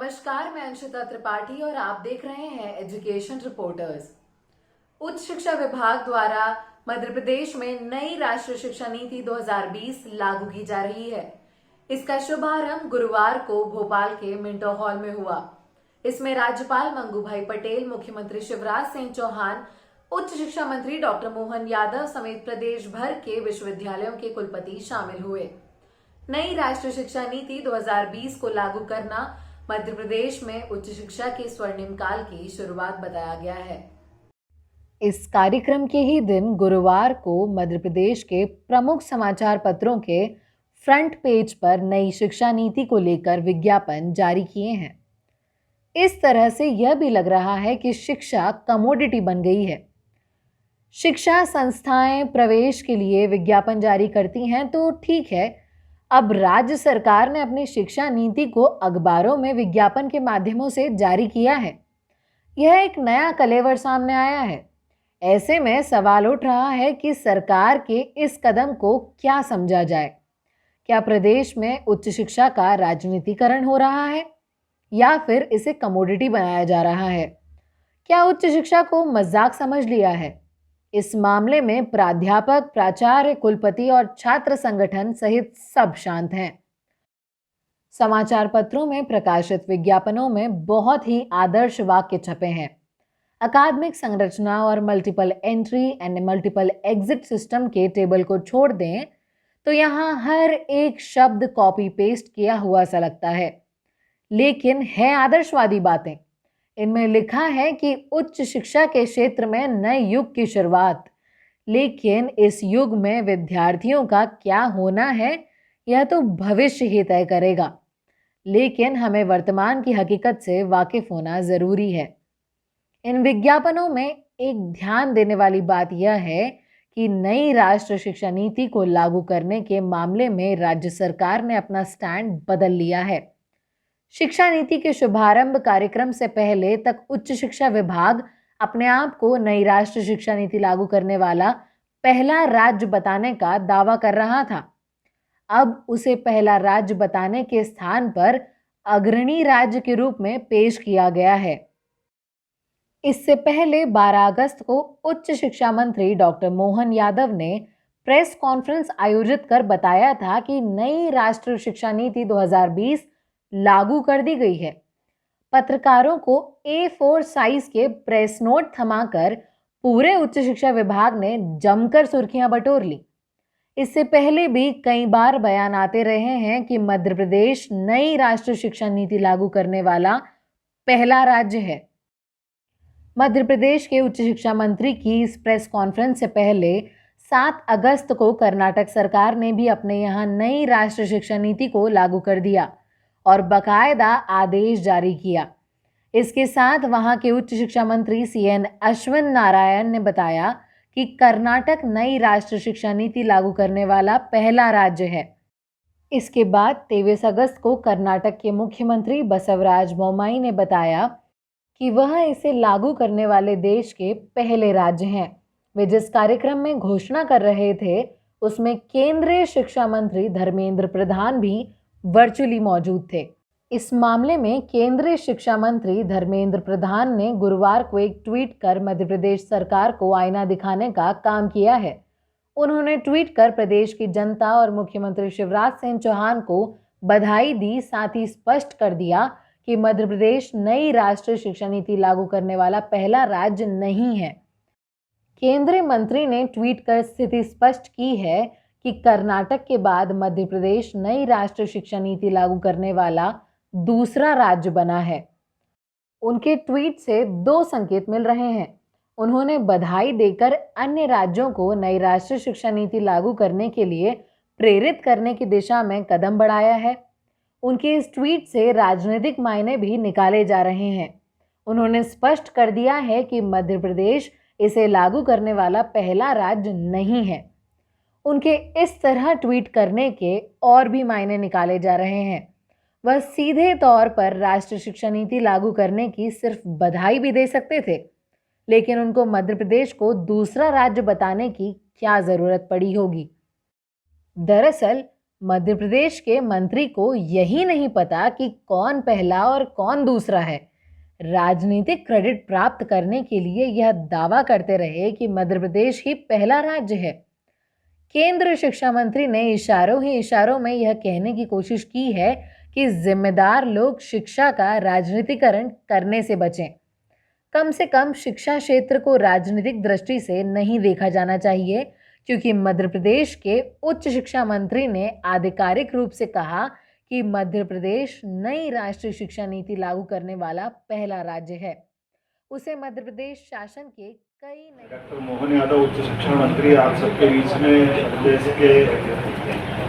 नमस्कार, मैं अंशिता त्रिपाठी और आप देख रहे हैं एजुकेशन रिपोर्टर्स। उच्च शिक्षा विभाग द्वारा मध्य प्रदेश में नई राष्ट्रीय शिक्षा नीति 2020 लागू की जा रही है। इसका शुभारंभ गुरुवार को भोपाल के मिंटो हॉल में हुआ। इसमें राज्यपाल मंगू भाई पटेल, मुख्यमंत्री शिवराज सिंह चौहान, उच्च शिक्षा मंत्री डॉक्टर मोहन यादव समेत प्रदेश भर के विश्वविद्यालयों के कुलपति शामिल हुए। नई राष्ट्रीय शिक्षा नीति 2020 को लागू करना मध्य प्रदेश में उच्च शिक्षा के स्वर्णिम काल की शुरुआत बताया गया है। इस कार्यक्रम के ही दिन गुरुवार को मध्य प्रदेश के प्रमुख समाचार पत्रों के फ्रंट पेज पर नई शिक्षा नीति को लेकर विज्ञापन जारी किए हैं। इस तरह से यह भी लग रहा है कि शिक्षा कमोडिटी बन गई है। शिक्षा संस्थाएं प्रवेश के लिए विज्ञापन जारी करती हैं तो ठीक है, अब राज्य सरकार ने अपनी शिक्षा नीति को अखबारों में विज्ञापन के माध्यमों से जारी किया है। यह एक नया कलेवर सामने आया है। ऐसे में सवाल उठ रहा है कि सरकार के इस कदम को क्या समझा जाए। क्या प्रदेश में उच्च शिक्षा का राजनीतिकरण हो रहा है या फिर इसे कमोडिटी बनाया जा रहा है? क्या उच्च शिक्षा को मजाक समझ लिया है? इस मामले में प्राध्यापक, प्राचार्य, कुलपति और छात्र संगठन सहित सब शांत हैं। समाचार पत्रों में प्रकाशित विज्ञापनों में बहुत ही आदर्श वाक्य छपे हैं। अकादमिक संरचना और multiple entry and multiple exit system के टेबल को छोड़ दें तो यहाँ हर एक शब्द कॉपी पेस्ट किया हुआ सा लगता है, लेकिन है आदर्शवादी बातें। इनमें लिखा है कि उच्च शिक्षा के क्षेत्र में नए युग की शुरुआत, लेकिन इस युग में विद्यार्थियों का क्या होना है यह तो भविष्य ही तय करेगा। लेकिन हमें वर्तमान की हकीकत से वाकिफ होना जरूरी है। इन विज्ञापनों में एक ध्यान देने वाली बात यह है कि नई राष्ट्रीय शिक्षा नीति को लागू करने के मामले में राज्य सरकार ने अपना स्टैंड बदल लिया है। शिक्षा नीति के शुभारंभ कार्यक्रम से पहले तक उच्च शिक्षा विभाग अपने आप को नई राष्ट्रीय शिक्षा नीति लागू करने वाला पहला राज्य बताने का दावा कर रहा था। अब उसे पहला राज्य बताने के स्थान पर अग्रणी राज्य के रूप में पेश किया गया है। इससे पहले 12 अगस्त को उच्च शिक्षा मंत्री डॉक्टर मोहन यादव ने प्रेस कॉन्फ्रेंस आयोजित कर बताया था कि नई राष्ट्रीय शिक्षा नीति 2020 लागू कर दी गई है। पत्रकारों को A4 साइज के प्रेस नोट थमाकर पूरे उच्च शिक्षा विभाग ने जमकर सुर्खियां बटोर ली। इससे पहले भी कई बार बयान आते रहे हैं कि मध्य प्रदेश नई राष्ट्रीय शिक्षा नीति लागू करने वाला पहला राज्य है। मध्य प्रदेश के उच्च शिक्षा मंत्री की इस प्रेस कॉन्फ्रेंस से पहले 7 अगस्त को कर्नाटक सरकार ने भी अपने यहाँ नई राष्ट्रीय शिक्षा नीति को लागू कर दिया और बकायदा आदेश जारी किया। इसके साथ वहां के उच्च शिक्षा मंत्री CN अश्विन नारायण ने बताया कि कर्नाटक नई राष्ट्रीय शिक्षा नीति लागू करने वाला पहला राज्य है। इसके बाद 23 अगस्त को कर्नाटक के मुख्यमंत्री बसवराज बोम्मई ने बताया कि वह इसे लागू करने वाले देश के पहले राज्य हैं। वे जिस कार्यक्रम में घोषणा कर रहे थे उसमें केंद्रीय शिक्षा मंत्री धर्मेंद्र प्रधान भी वर्चुअली मौजूद थे। इस मामले में केंद्रीय शिक्षा मंत्री धर्मेंद्र प्रधान ने गुरुवार को एक ट्वीट कर मध्य प्रदेश सरकार को आईना दिखाने का काम किया है। उन्होंने ट्वीट कर प्रदेश की जनता और मुख्यमंत्री शिवराज सिंह चौहान को बधाई दी, साथ ही स्पष्ट कर दिया कि मध्य प्रदेश नई राष्ट्रीय शिक्षा नीति लागू करने वाला पहला राज्य नहीं है। केंद्रीय मंत्री ने ट्वीट कर स्थिति स्पष्ट की है कि कर्नाटक के बाद मध्य प्रदेश नई राष्ट्रीय शिक्षा नीति लागू करने वाला दूसरा राज्य बना है। उनके ट्वीट से 2 संकेत मिल रहे हैं। उन्होंने बधाई देकर अन्य राज्यों को नई राष्ट्रीय शिक्षा नीति लागू करने के लिए प्रेरित करने की दिशा में कदम बढ़ाया है। उनके इस ट्वीट से राजनीतिक मायने भी निकाले जा रहे हैं। उन्होंने स्पष्ट कर दिया है कि मध्य प्रदेश इसे लागू करने वाला पहला राज्य नहीं है। उनके इस तरह ट्वीट करने के और भी मायने निकाले जा रहे हैं। वह सीधे तौर पर राष्ट्रीय शिक्षा नीति लागू करने की सिर्फ बधाई भी दे सकते थे, लेकिन उनको मध्य प्रदेश को दूसरा राज्य बताने की क्या जरूरत पड़ी होगी। दरअसल मध्य प्रदेश के मंत्री को यही नहीं पता कि कौन पहला और कौन दूसरा है। राजनीतिक क्रेडिट प्राप्त करने के लिए यह दावा करते रहे कि मध्य प्रदेश ही पहला राज्य है। केंद्र शिक्षा मंत्री ने इशारों ही इशारों में यह कहने की कोशिश की है कि जिम्मेदार लोग शिक्षा का राजनीतिकरण करने से बचें। कम से कम शिक्षा क्षेत्र को राजनीतिक दृष्टि से नहीं देखा जाना चाहिए, क्योंकि मध्य प्रदेश के उच्च शिक्षा मंत्री ने आधिकारिक रूप से कहा कि मध्य प्रदेश नई राष्ट्रीय शिक्षा नीति लागू करने वाला पहला राज्य है। उसे मध्य प्रदेश शासन के कई नए डॉक्टर मोहन यादव उच्च शिक्षा मंत्री आप सबके बीच में देश के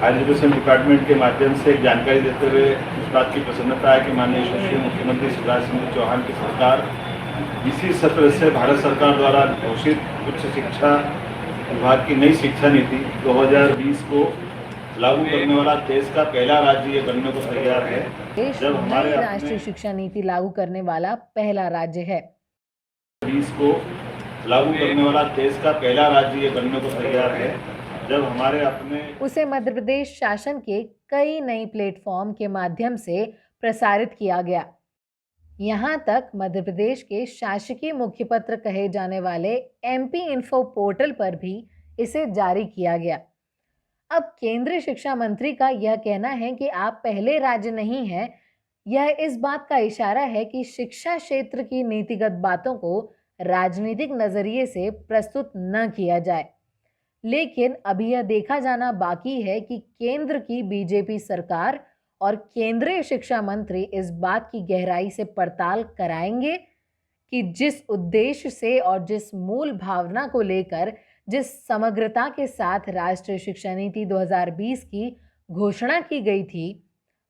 हायर एजुकेशन डिपार्टमेंट के माध्यम से एक जानकारी देते हुए इस बात की प्रसन्नता है कि माननीय यशस्वी मुख्यमंत्री शिवराज सिंह चौहान की सरकार इसी सत्र से भारत सरकार द्वारा घोषित उच्च शिक्षा विभाग की नई शिक्षा नीति 2020 को लागू करने वाला देश का पहला राज्य बनने को तैयार है। देश नई राष्ट्रीय शिक्षा नीति लागू करने वाला पहला राज्य है। 20 को लागू करने वाला देश का पहला राज्य बनने को तैयार है। जब हमारे अपने उसे मध्य प्रदेश शासन के कई नई प्लेटफॉर्म के माध्यम से प्रसारित किया गया। यहाँ तक मध्य प्रदेश के शासकीय मुखपत्र कहे जाने वाले MP इन्फो पोर्टल पर भी इसे जारी किया गया। अब केंद्रीय शिक्षा मंत्री का यह कहना है कि आप पहले राज्य नहीं हैं, यह इस बात का इशारा है कि शिक्षा क्षेत्र की नीतिगत बातों को राजनीतिक नजरिए से प्रस्तुत न किया जाए। लेकिन अभी यह देखा जाना बाकी है कि केंद्र की बीजेपी सरकार और केंद्रीय शिक्षा मंत्री इस बात की गहराई से पड़ताल कराएंगे कि जिस उद्देश्य से और जिस मूल भावना को लेकर, जिस समग्रता के साथ राष्ट्रीय शिक्षा नीति 2020 की घोषणा की गई थी,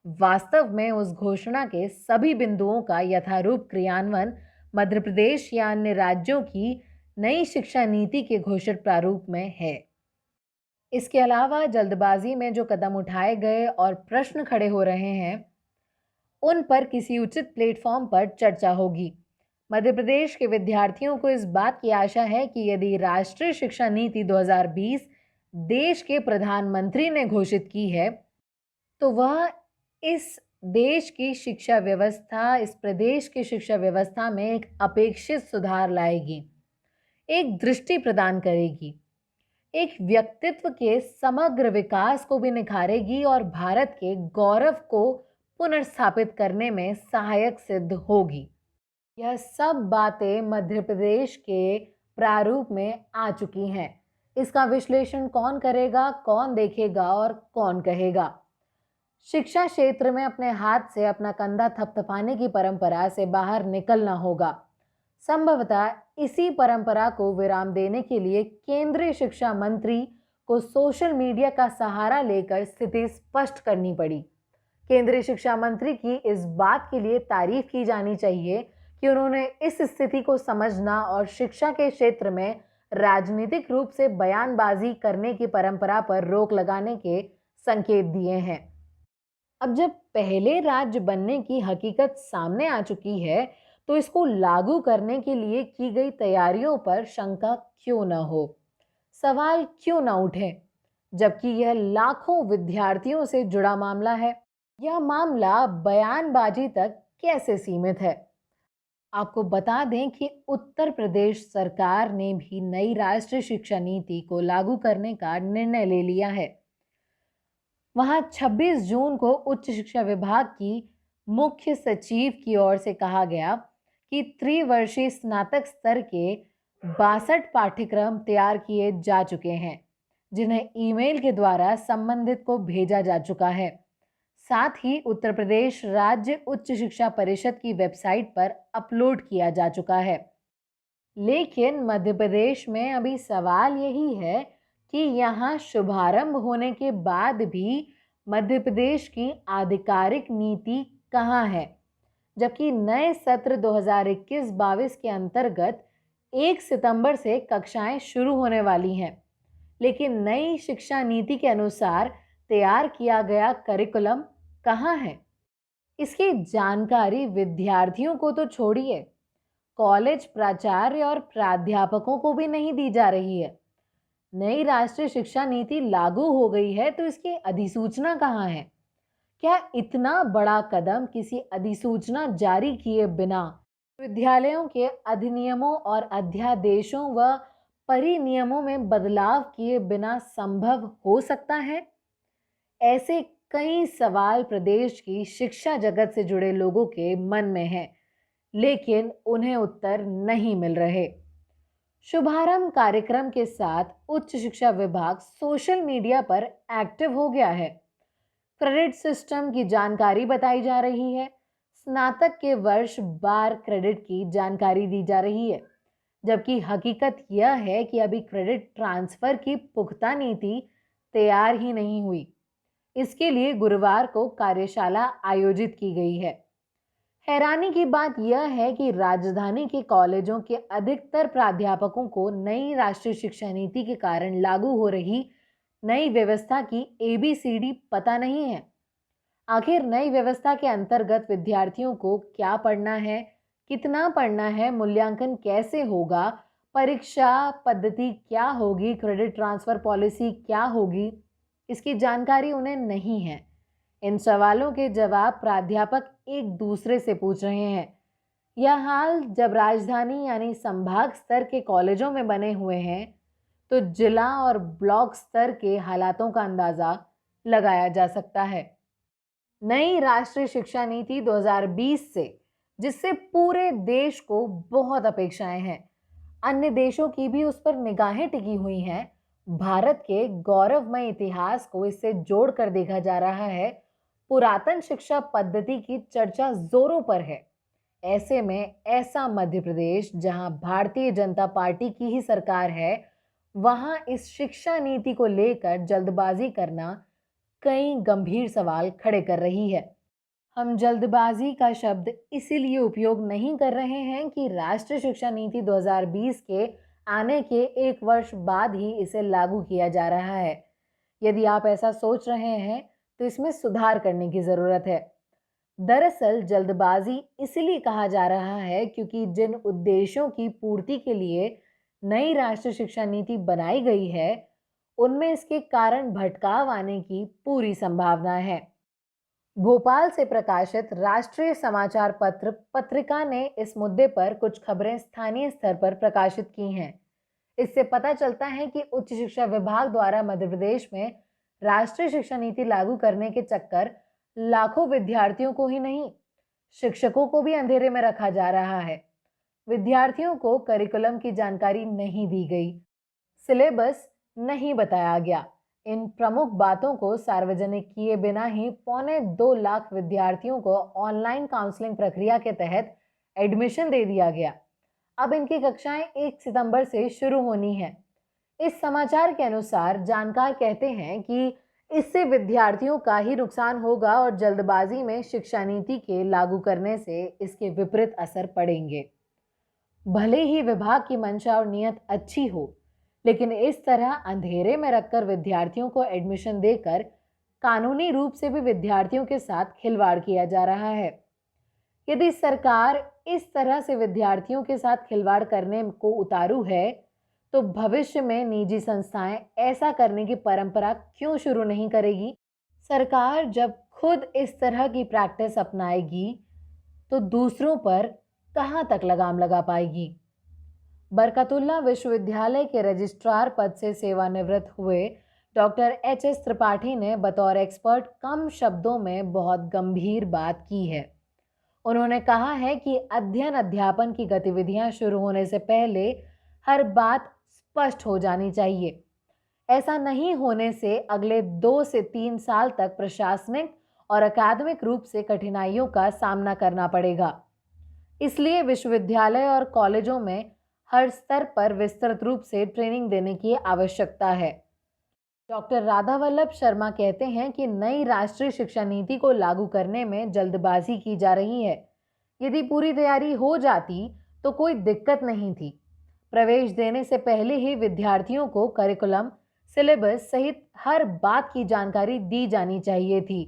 वास्तव में उस घोषणा के सभी बिंदुओं का यथारूप क्रियान्वयन मध्य प्रदेश या अन्य राज्यों की नई शिक्षा नीति के घोषित प्रारूप में है। इसके अलावा जल्दबाजी में जो कदम उठाए गए और प्रश्न खड़े हो रहे हैं, उन पर किसी उचित प्लेटफॉर्म पर चर्चा होगी। मध्य प्रदेश के विद्यार्थियों को इस बात की आशा है कि यदि राष्ट्रीय शिक्षा नीति 2020 देश के प्रधानमंत्री ने घोषित की है, तो वह इस देश की शिक्षा व्यवस्था, इस प्रदेश की शिक्षा व्यवस्था में एक अपेक्षित सुधार लाएगी, एक दृष्टि प्रदान करेगी, एक व्यक्तित्व के समग्र विकास को भी निखारेगी और भारत के गौरव को पुनर्स्थापित करने में सहायक सिद्ध होगी। यह सब बातें मध्य प्रदेश के प्रारूप में आ चुकी हैं। इसका विश्लेषण कौन करेगा, कौन देखेगा और कौन कहेगा? शिक्षा क्षेत्र में अपने हाथ से अपना कंधा थपथपाने की परंपरा से बाहर निकलना होगा। संभवतः इसी परंपरा को विराम देने के लिए केंद्रीय शिक्षा मंत्री को सोशल मीडिया का सहारा लेकर स्थिति स्पष्ट करनी पड़ी। केंद्रीय शिक्षा मंत्री की इस बात के लिए तारीफ की जानी चाहिए कि उन्होंने इस स्थिति को समझना और शिक्षा के क्षेत्र में राजनीतिक रूप से बयानबाजी करने की परंपरा पर रोक लगाने के संकेत दिए हैं। अब जब पहले राज्य बनने की हकीकत सामने आ चुकी है, तो इसको लागू करने के लिए की गई तैयारियों पर शंका क्यों न हो, सवाल क्यों न उठे, जबकि यह लाखों विद्यार्थियों से जुड़ा मामला है। यह मामला बयानबाजी तक कैसे सीमित है? आपको बता दें कि उत्तर प्रदेश सरकार ने भी नई राष्ट्रीय शिक्षा नीति को लागू करने का निर्णय ले लिया है। वहां 26 जून को उच्च शिक्षा विभाग की मुख्य सचिव की ओर से कहा गया कि त्रिवर्षीय स्नातक स्तर के 62 पाठ्यक्रम तैयार किए जा चुके हैं, जिन्हें ईमेल के द्वारा संबंधित को भेजा जा चुका है। साथ ही उत्तर प्रदेश राज्य उच्च शिक्षा परिषद की वेबसाइट पर अपलोड किया जा चुका है। लेकिन मध्य प्रदेश में अभी सवाल यही है कि यहाँ शुभारंभ होने के बाद भी मध्य प्रदेश की आधिकारिक नीति कहाँ है, जबकि नए सत्र 2021-22 के अंतर्गत 1 सितंबर से कक्षाएं शुरू होने वाली हैं, लेकिन नई शिक्षा नीति के अनुसार तैयार किया गया करिकुलम कहाँ है? इसकी जानकारी विद्यार्थियों को तो छोड़िए, कॉलेज प्राचार्य और प्राध्यापकों को भी नहीं दी जा रही है। नई राष्ट्रीय शिक्षा नीति लागू हो गई है तो इसकी अधिसूचना कहाँ है? क्या इतना बड़ा कदम किसी अधिसूचना जारी किए बिना विद्यालयों के अधिनियमों और अध्यादेशों व परिनियमों में बदलाव किए बिना संभव हो सकता है? ऐसे कई सवाल प्रदेश की शिक्षा जगत से जुड़े लोगों के मन में हैं, लेकिन उन्हें उत्तर नहीं मिल रहे। शुभारंभ कार्यक्रम के साथ उच्च शिक्षा विभाग सोशल मीडिया पर एक्टिव हो गया है। क्रेडिट सिस्टम की जानकारी बताई जा रही है। स्नातक के वर्ष बार क्रेडिट की जानकारी दी जा रही है, जबकि हकीकत यह है कि अभी क्रेडिट ट्रांसफर की पुख्ता नीति तैयार ही नहीं हुई। इसके लिए गुरुवार को कार्यशाला आयोजित की गई है। हैरानी की बात यह है कि राजधानी के कॉलेजों के अधिकतर प्राध्यापकों को नई राष्ट्रीय शिक्षा नीति के कारण लागू हो रही नई व्यवस्था की ABCD पता नहीं है। आखिर नई व्यवस्था के अंतर्गत विद्यार्थियों को क्या पढ़ना है, कितना पढ़ना है, मूल्यांकन कैसे होगा, परीक्षा पद्धति क्या होगी, क्रेडिट ट्रांसफर पॉलिसी क्या होगी, इसकी जानकारी उन्हें नहीं है। इन सवालों के जवाब प्राध्यापक एक दूसरे से पूछ रहे हैं। यह हाल जब राजधानी यानी संभाग स्तर के कॉलेजों में बने हुए हैं, तो जिला और ब्लॉक स्तर के हालातों का अंदाजा लगाया जा सकता है। नई राष्ट्रीय शिक्षा नीति 2020 से, जिससे पूरे देश को बहुत अपेक्षाएं हैं, अन्य देशों की भी उस पर निगाहें टिकी हुई हैं। भारत के गौरवमय इतिहास को इससे जोड़कर देखा जा रहा है। पुरातन शिक्षा पद्धति की चर्चा जोरों पर है। ऐसे में ऐसा मध्य प्रदेश जहां भारतीय जनता पार्टी की ही सरकार है, वहां इस शिक्षा नीति को लेकर जल्दबाजी करना कई गंभीर सवाल खड़े कर रही है। हम जल्दबाजी का शब्द इसीलिए उपयोग नहीं कर रहे हैं कि राष्ट्रीय शिक्षा नीति 2020 के आने के 1 वर्ष बाद ही इसे लागू किया जा रहा है। यदि आप ऐसा सोच रहे हैं तो इसमें सुधार करने की जरूरत है। दरअसल जल्दबाजी इसलिए कहा जा रहा है क्योंकि जिन उद्देश्यों की पूर्ति के लिए नई राष्ट्रीय शिक्षा नीति बनाई गई है, उनमें इसके कारण भटकाव आने की पूरी संभावना है। भोपाल से प्रकाशित राष्ट्रीय समाचार पत्र पत्रिका ने इस मुद्दे पर कुछ खबरें स्थानीय स्तर पर प्रकाशित की हैं। इससे पता चलता है कि उच्च शिक्षा विभाग द्वारा मध्य प्रदेश में राष्ट्रीय शिक्षा नीति लागू करने के चक्कर लाखों विद्यार्थियों को ही नहीं, शिक्षकों को भी अंधेरे में रखा जा रहा है। विद्यार्थियों को करिकुलम की जानकारी नहीं दी गई, सिलेबस नहीं बताया गया। इन प्रमुख बातों को सार्वजनिक किए बिना ही 2.25 लाख विद्यार्थियों को ऑनलाइन काउंसलिंग प्रक्रिया के तहत एडमिशन दे दिया गया। अब इनकी कक्षाएं 1 सितंबर से शुरू होनी है। इस समाचार के अनुसार जानकार कहते हैं कि इससे विद्यार्थियों का ही नुकसान होगा और जल्दबाजी में शिक्षा नीति के लागू करने से इसके विपरीत असर पड़ेंगे। भले ही विभाग की मंशा और नियत अच्छी हो, लेकिन इस तरह अंधेरे में रखकर विद्यार्थियों को एडमिशन देकर कानूनी रूप से भी विद्यार्थियों के साथ खिलवाड़ किया जा रहा है। यदि सरकार इस तरह से विद्यार्थियों के साथ खिलवाड़ करने को उतारू है, तो भविष्य में निजी संस्थाएं ऐसा करने की परंपरा क्यों शुरू नहीं करेगी? सरकार जब खुद इस तरह की प्रैक्टिस अपनाएगी, तो दूसरों पर कहां तक लगाम लगा पाएगी? बरकतुल्लाह विश्वविद्यालय के रजिस्ट्रार पद से सेवानिवृत्त हुए डॉक्टर HS त्रिपाठी ने बतौर एक्सपर्ट कम शब्दों में बहुत गंभीर बात की है। उन्होंने कहा है कि अध्ययन अध्यापन की गतिविधियां शुरू होने से पहले हर बात स्पष्ट हो जानी चाहिए। ऐसा नहीं होने से अगले 2 से 3 साल तक प्रशासनिक और अकादमिक रूप से कठिनाइयों का सामना करना पड़ेगा। इसलिए विश्वविद्यालय और कॉलेजों में हर स्तर पर विस्तृत रूप से ट्रेनिंग देने की आवश्यकता है। डॉक्टर राधावल्लभ शर्मा कहते हैं कि नई राष्ट्रीय शिक्षा नीति को लागू करने में जल्दबाजी की जा रही है। यदि पूरी तैयारी हो जाती तो कोई दिक्कत नहीं थी। प्रवेश देने से पहले ही विद्यार्थियों को करिकुलम, सिलेबस सहित हर बात की जानकारी दी जानी चाहिए थी।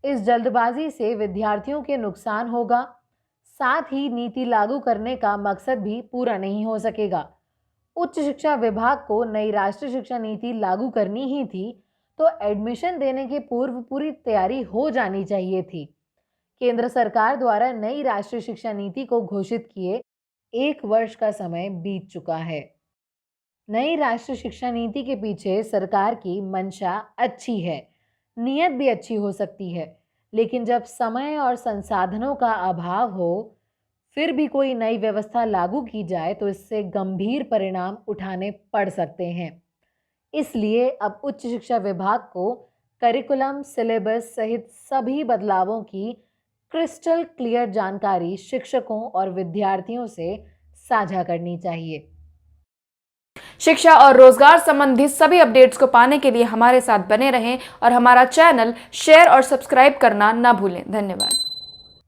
इस जल्दबाजी से विद्यार्थियों के नुकसान होगा, साथ ही नीति लागू करने का मकसद भी पूरा नहीं हो सकेगा। उच्च शिक्षा विभाग को नई राष्ट्रीय शिक्षा नीति लागू करनी ही थी तो एडमिशन देने के पूर्व पूरी तैयारी हो जानी चाहिए थी। केंद्र सरकार द्वारा नई राष्ट्रीय शिक्षा नीति को घोषित किए 1 वर्ष का समय बीत चुका है। नई राष्ट्रीय शिक्षा नीति के पीछे सरकार की मंशा अच्छी है, नीयत भी अच्छी हो सकती है, लेकिन जब समय और संसाधनों का अभाव हो, फिर भी कोई नई व्यवस्था लागू की जाए तो इससे गंभीर परिणाम उठाने पड़ सकते हैं। इसलिए अब उच्च शिक्षा विभाग को करिकुलम, सिलेबस सहित सभी बदलावों की क्रिस्टल क्लियर जानकारी शिक्षकों और विद्यार्थियों से साझा करनी चाहिए। शिक्षा और रोजगार संबंधी सभी अपडेट्स को पाने के लिए हमारे साथ बने रहें और हमारा चैनल शेयर और सब्सक्राइब करना ना भूलें। धन्यवाद।